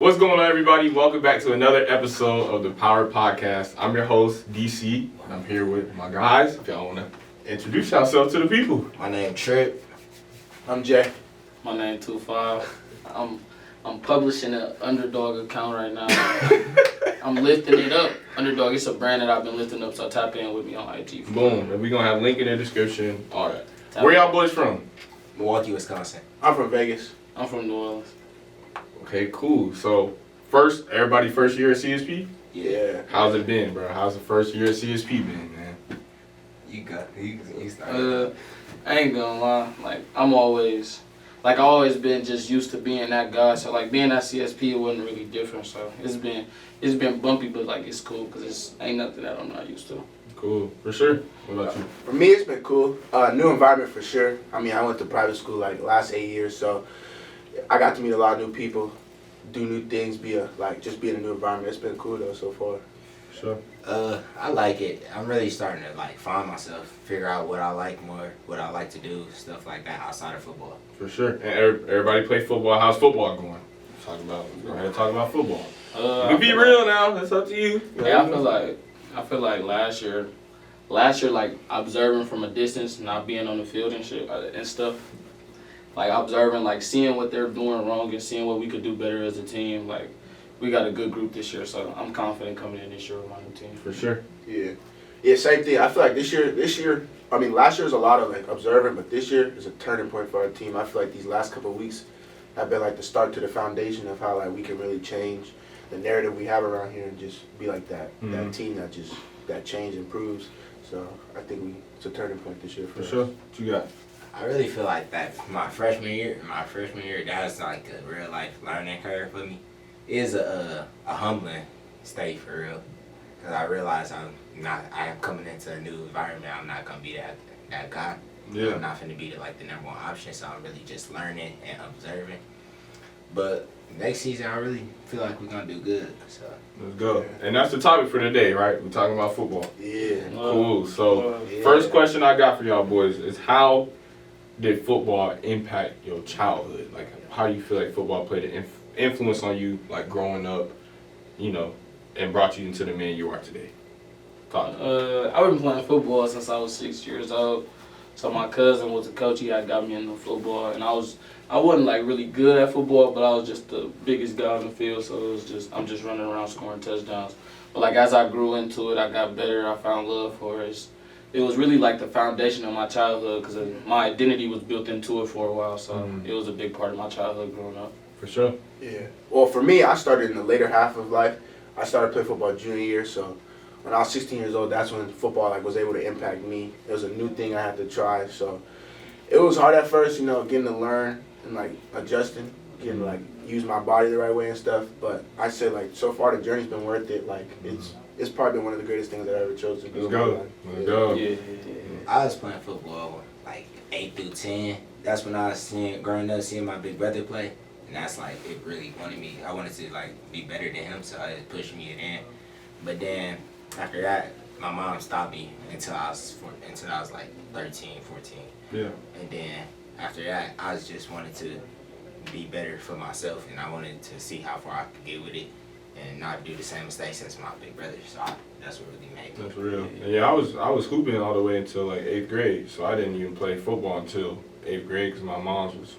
What's going on, everybody? Welcome back to another episode of the Power Podcast. I'm your host, DC. I'm here with my guys. If y'all want to introduce yourself to the people. My name Trip. I'm Jay. My name 25. I'm publishing an Underdog account right now. I'm lifting it up. Underdog, it's a brand that I've been lifting up, so tap in with me on IG. Boom. And we're going to have a link in the description, all that. Where y'all boys from? Milwaukee, Wisconsin. I'm from Vegas. I'm from New Orleans. Okay, cool. So, everybody first year at CSP? Yeah. How's it been, bro? How's the first year at CSP been, man? You started. I ain't gonna lie. I always been just used to being that guy. So like being at CSP, it wasn't really different. So it's been bumpy, but like it's cool because it's ain't nothing that I'm not used to. Cool. For sure. What about you? For me, it's been cool. New environment for sure. I mean, I went to private school like the last 8 years, so I got to meet a lot of new people, do new things, just be in a new environment. It's been cool though so far. Sure. I like it. I'm really starting to find myself, figure out what I like more, what I like to do, stuff like that outside of football. For sure. And everybody play football. How's football going? Go ahead and talk about football. You can be real now. That's up to you. Yeah, I feel like last year, like observing from a distance, not being on the field and shit and stuff. Like observing, like seeing what they're doing wrong and seeing what we could do better as a team. Like we got a good group this year, so I'm confident coming in this year with my new team. For sure. Yeah, same thing. I feel like this year, I mean, last year was a lot of observing, but this year is a turning point for our team. I feel like these last couple of weeks have been the start to the foundation of how we can really change the narrative we have around here and just be that that team that change improves. So I think it's a turning point this year for us. Sure. What you got? I really feel like that my freshman year, that was a real life learning curve for me. It is a humbling state for real. Because I realize I am coming into a new environment. I'm not going to be that guy. Yeah. I'm not going to be the number one option, so I'm really just learning and observing. But next season, I really feel like we're going to do good. So Let's go. And that's the topic for today, right? We're talking about football. Yeah. Cool. So, first question I got for y'all boys is how did football impact your childhood? Like, how do you feel like football played an influence on you, growing up, and brought you into the man you are today? Talk. I've been playing football since I was 6 years old. So my cousin was a coach. He had got me into football, and I wasn't really good at football, but I was just the biggest guy on the field. So I'm just running around scoring touchdowns. But as I grew into it, I got better. I found love for it. It was really the foundation of my childhood because my identity was built into it for a while. So it was a big part of my childhood growing up. For sure. Yeah. Well, for me, I started in the later half of life. I started playing football junior year, so when I was 16 years old, that's when football was able to impact me. It was a new thing I had to try, so it was hard at first, getting to learn and adjusting, getting use my body the right way and stuff. But I say so far the journey's been worth it. It's probably been one of the greatest things that I ever chose to do. Let's go. Yeah. I was playing football 8 through 10. That's when I was growing up, seeing my big brother play. And that's it really wanted me. I wanted to be better than him, so it pushed me in. But then after that, my mom stopped me until I was 13, 14. Yeah. And then after that, I just wanted to be better for myself, and I wanted to see how far I could get with it and not do the same mistakes as my big brother. So that's what really made me. That's real. And yeah, I was hooping all the way until 8th grade, so I didn't even play football until 8th grade because my mom's was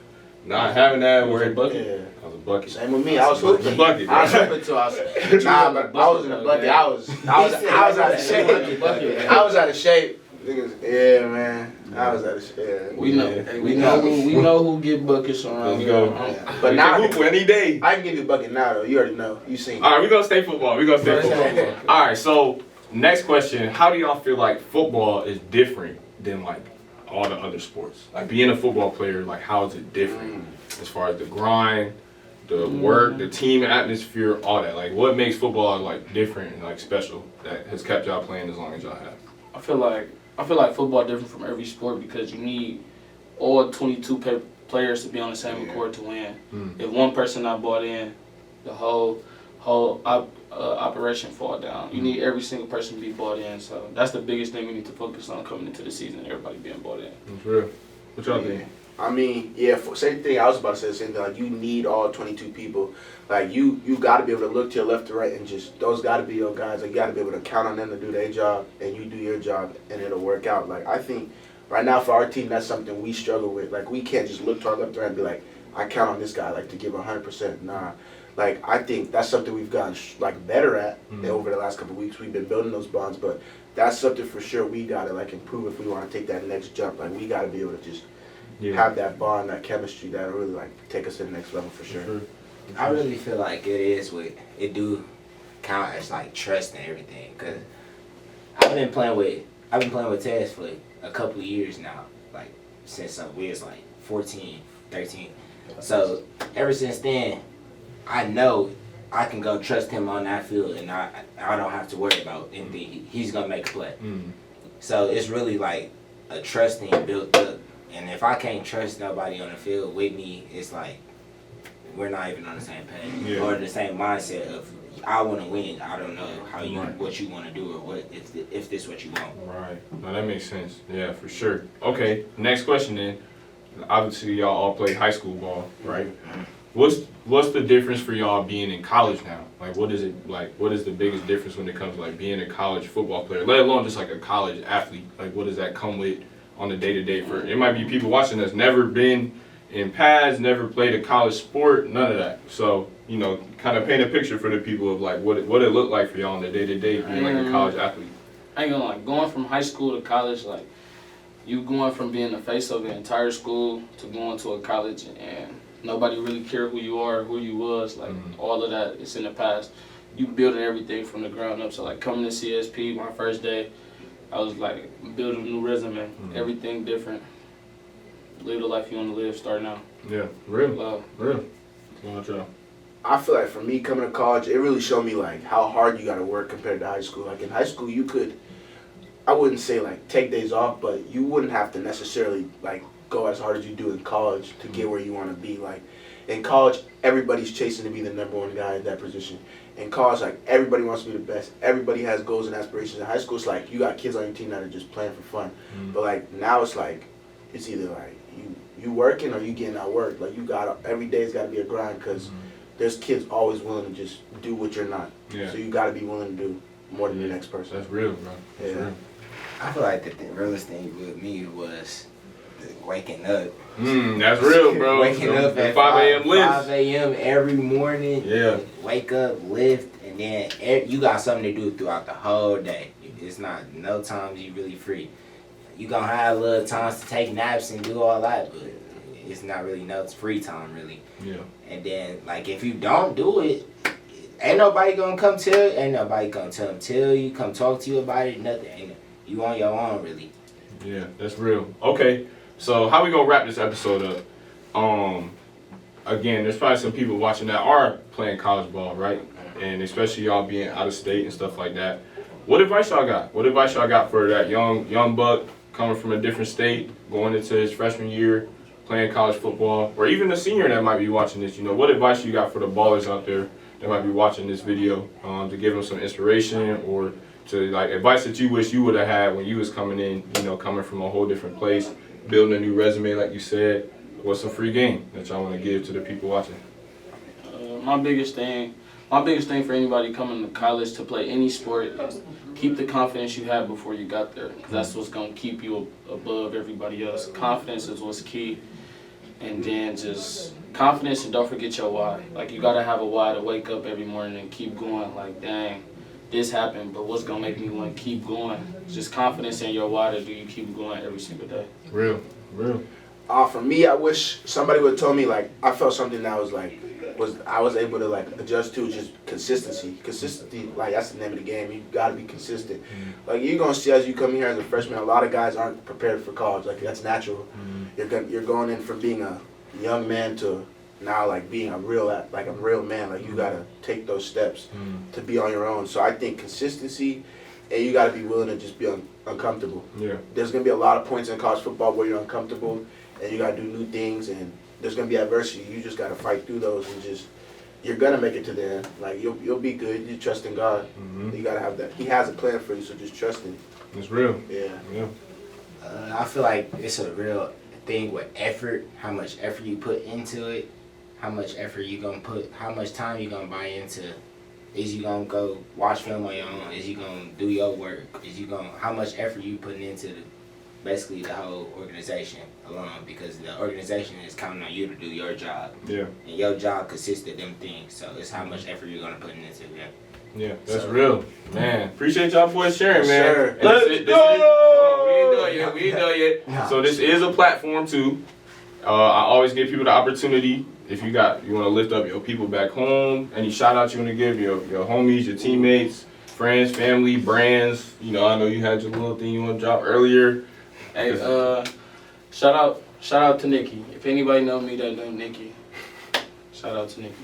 not having that. Was a bucket? Yeah. I was a bucket. Same with me. I was hooping. A bucket. I was hooping till I was. Nah, but I was in a bucket. I was out of shape. I was out of shape. Niggas, yeah, man. I was out of shape. We know who get buckets around here. Yeah. But now, hoop any day. I can give you a bucket now, though. You already know. You seen. All right, we're gonna stay football. All right, so next question: how do y'all feel like football is different than all the other sports? Being a football player, how is it different as far as the grind, the work, the team atmosphere, all that? What makes football different and special that has kept y'all playing as long as y'all have? I feel like football different from every sport because you need all 22 players to be on the same accord to win. If one person not bought in, the whole operation fall down. You need every single person to be bought in. So that's the biggest thing we need to focus on coming into the season. Everybody being bought in. That's real. What y'all think? I mean, yeah, same thing. I was about to say the same thing. Like, you need all 22 people. Like, you got to be able to look to your left to right and just, those got to be your guys. Like, you got to be able to count on them to do their job, and you do your job, and it'll work out. Like, I think right now for our team, that's something we struggle with. Like, we can't just look to our left to right and be like, I count on this guy, like, to give 100%. Nah. Like, I think that's something we've gotten, like, better at over the last couple of weeks. We've been building those bonds, but that's something for sure we got to, like, improve if we want to take that next jump. Like, we got to be able to just have that bond, that chemistry that'll really, like, take us to the next level for sure. I really feel like it do count as like trust and everything, cause I've been playing with Tez for a couple of years now, like since we was like 14, 13. So ever since then, I know I can go trust him on that field, and I don't have to worry about anything. He's gonna make a play. So it's really like a trust thing built up, and if I can't trust nobody on the field with me, it's like we're not even on the same page or the same mindset of I want to win. I don't know what you want to do, or what if this what you want. Right. No, that makes sense. Yeah, for sure. Okay. Next question then. Obviously, y'all all play high school ball, right? What's the difference for y'all being in college now? Like, what is it like? What is the biggest difference when it comes to like being a college football player, let alone just like a college athlete? Like, what does that come with on the day to day? For it might be people watching that's never been in pads, never played a college sport, none of that. So, you know, kind of paint a picture for the people of like what it looked like for y'all on the day to day being like a college athlete. I ain't gonna like going from high school to college, like you going from being the face of the entire school to going to a college and nobody really cared who you are, who you was, like all of that is in the past. You building everything from the ground up. So like coming to CSP my first day, I was like building a new resume, everything different. Live the life you want to live, start now. Yeah, real. Love. Real. What's going on, I feel like for me coming to college, it really showed me like how hard you got to work compared to high school. Like in high school, you could, I wouldn't say like take days off, but you wouldn't have to necessarily like go as hard as you do in college to get where you want to be. Like in college, everybody's chasing to be the #1 guy in that position. In college, like everybody wants to be the best. Everybody has goals and aspirations. In high school, it's like you got kids on your team that are just playing for fun. But like now, it's like it's either like you working or you getting out work. Like you got every day's got to be a grind because there's kids always willing to just do what you're not. Yeah. So you got to be willing to do more than the next person. That's real, bro. That's real. I feel like the realest thing with me was waking up. That's real, bro. Waking up at 5 a.m. lift. 5 a.m. every morning. Yeah. Wake up, lift, and then you got something to do throughout the whole day. It's not no times you really free. You gonna have little times to take naps and do all that, but it's not really no free time really. Yeah. And then like if you don't do it, ain't nobody gonna come tell you, come talk to you about it, nothing. You on your own really. Yeah, that's real. Okay, so how we gonna wrap this episode up? Again, there's probably some people watching that are playing college ball, right? And especially y'all being out of state and stuff like that. What advice y'all got? What advice y'all got for that young buck coming from a different state, going into his freshman year, playing college football, or even a senior that might be watching this? You know, what advice you got for the ballers out there that might be watching this video to give them some inspiration or to like advice that you wish you would have had when you was coming in, you know, coming from a whole different place, building a new resume like you said. What's some free game that y'all want to give to the people watching? My biggest thing for anybody coming to college to play any sport is keep the confidence you had before you got there. Because that's what's going to keep you above everybody else. Confidence is what's key. And then just confidence, and don't forget your why. Like you got to have a why to wake up every morning and keep going. Like, dang, this happened, but what's going to make me want to keep going? Just confidence in your why to do you keep going every single day. Real. For me, I wish somebody would have told me, like, I felt something that was like, I was able to like adjust to just consistency. Consistency, like that's the name of the game. You gotta be consistent. Like you're gonna see as you come here as a freshman, a lot of guys aren't prepared for college. Like that's natural. You're going in from being a young man to now like being a real man. Like you gotta take those steps to be on your own. So I think consistency, and you gotta be willing to just be uncomfortable. Yeah. There's gonna be a lot of points in college football where you're uncomfortable, and you gotta do new things, and there's gonna be adversity. You just gotta fight through those, and you're gonna make it to the end. Like you'll be good. You trust in God. You gotta have that. He has a plan for you, so just trust Him. It's real. Yeah. I feel like it's a real thing with effort, how much effort you put into it, how much effort you gonna put, how much time you gonna buy into. Is you gonna go watch film on your own? Is you gonna do your work? Is you gonna, how much effort you putting into basically the whole organization alone? Because the organization is counting on you to do your job. Yeah. And your job consists of them things. So it's how much effort you're gonna put into it. Yeah, that's So- real. Man, appreciate y'all boys sharing, Yes, man. sir. And Let's this is- go! hold on, we ain't done yet. We ain't done yet. Nah. So this is a platform too. I always give people the opportunity. If you want to lift up your people back home, any shout outs you want to give your homies, your teammates, friends, family, brands. I know you had your little thing you want to drop earlier. Hey, shout out to Nikki. If anybody know me that know Nikki, shout out to Nikki.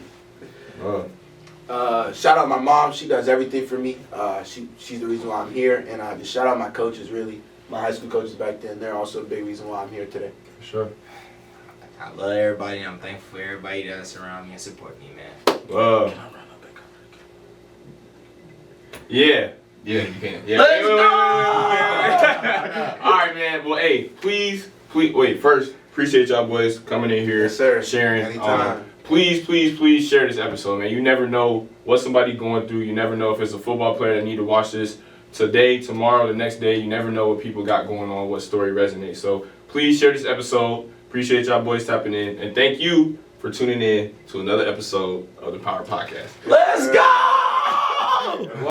Shout out my mom. She does everything for me. She's the reason why I'm here. And just shout out my coaches, really. My high school coaches back then. They're also a big reason why I'm here today. For sure. I love everybody and I'm thankful for everybody that surround me and support me, man. Yeah, you can. Yeah. Let's Wait. All right, man. Well, hey, please, wait. First, appreciate y'all boys coming in here, Yes, sir. sharing. Anytime. Please share this episode, man. You never know what somebody going through. You never know if it's a football player that need to watch this today, tomorrow, the next day. You never know what people got going on, what story resonates. So please share this episode. Appreciate y'all boys tapping in, and thank you for tuning in to another episode of the Power Podcast. Let's go!